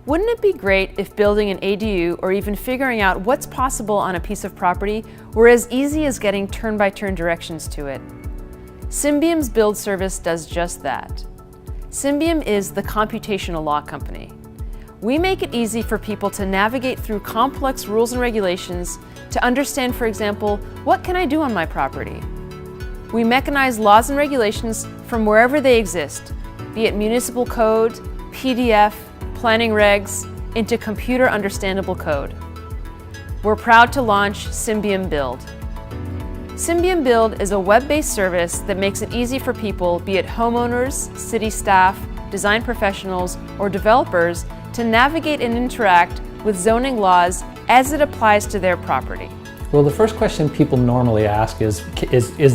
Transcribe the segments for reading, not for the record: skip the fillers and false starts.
Wouldn't it be great if building an ADU or even figuring out what's possible on a piece of property were as easy as getting turn-by-turn directions to it? Symbium's Build service does just that. Symbium is the computational law company. We make it easy for people to navigate through complex rules and regulations to understand, for example, what can I do on my property? We mechanize laws and regulations from wherever they exist, be it municipal code, PDF, planning regs, into computer understandable code. We're proud to launch Symbium BUILD. Symbium BUILD is a web-based service that makes it easy for people, be it homeowners, city staff, design professionals, or developers, to navigate and interact with zoning laws as it applies to their property. Well, the first question people normally ask is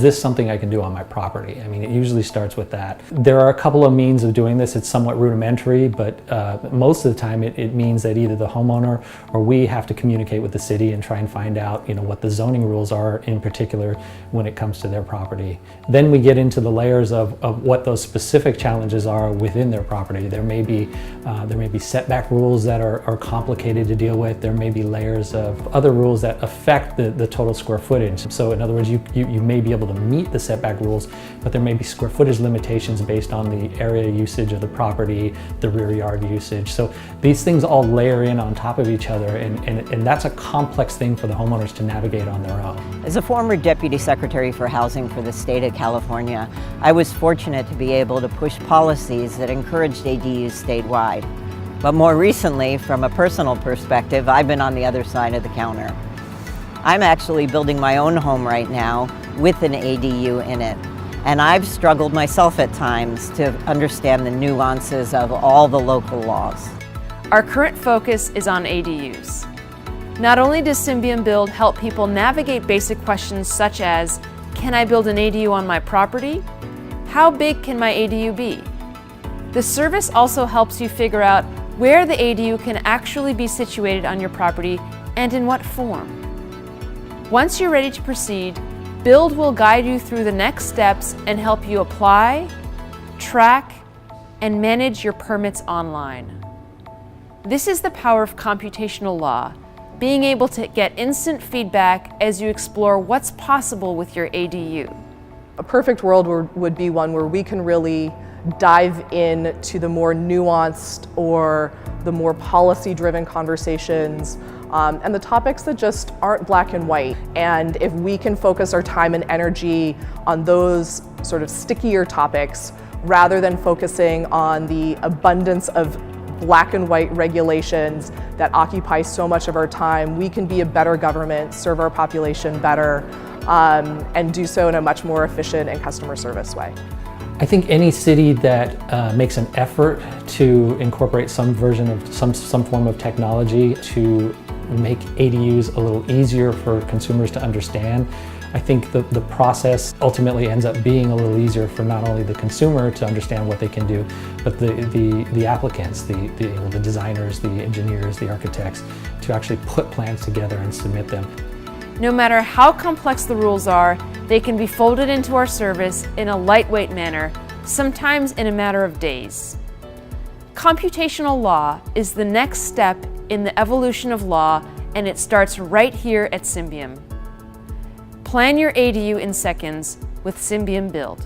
this something I can do on my property? I mean, it usually starts with that. There are a couple of means of doing this. It's somewhat rudimentary, but most of the time it means that either the homeowner or we have to communicate with the city and try and find out, what the zoning rules are in particular when it comes to their property. Then we get into the layers of what those specific challenges are within their property. There may be setback rules that are complicated to deal with. There may be layers of other rules that affect the total square footage. So in other words, you may be able to meet the setback rules, but there may be square footage limitations based on the area usage of the property, the rear yard usage. So these things all layer in on top of each other, and that's a complex thing for the homeowners to navigate on their own. As a former Deputy Secretary for Housing for the state of California, I was fortunate to be able to push policies that encouraged ADUs statewide. But more recently, from a personal perspective, I've been on the other side of the counter. I'm actually building my own home right now with an ADU in it. And I've struggled myself at times to understand the nuances of all the local laws. Our current focus is on ADUs. Not only does Symbium BUILD help people navigate basic questions such as, can I build an ADU on my property? How big can my ADU be? The service also helps you figure out where the ADU can actually be situated on your property and in what form. Once you're ready to proceed, BUILD will guide you through the next steps and help you apply, track, and manage your permits online. This is the power of computational law, being able to get instant feedback as you explore what's possible with your ADU. A perfect world would be one where we can really dive into the more nuanced or the more policy-driven conversations and the topics that just aren't black and white. And if we can focus our time and energy on those sort of stickier topics, rather than focusing on the abundance of black and white regulations that occupy so much of our time, we can be a better government, serve our population better, and do so in a much more efficient and customer service way. I think any city that makes an effort to incorporate some version of some form of technology to make ADUs a little easier for consumers to understand, I think the process ultimately ends up being a little easier for not only the consumer to understand what they can do, but the applicants, the designers, the engineers, the architects, to actually put plans together and submit them. No matter how complex the rules are, they can be folded into our service in a lightweight manner, sometimes in a matter of days. Computational law is the next step in the evolution of law, and it starts right here at Symbium. Plan your ADU in seconds with Symbium BUILD.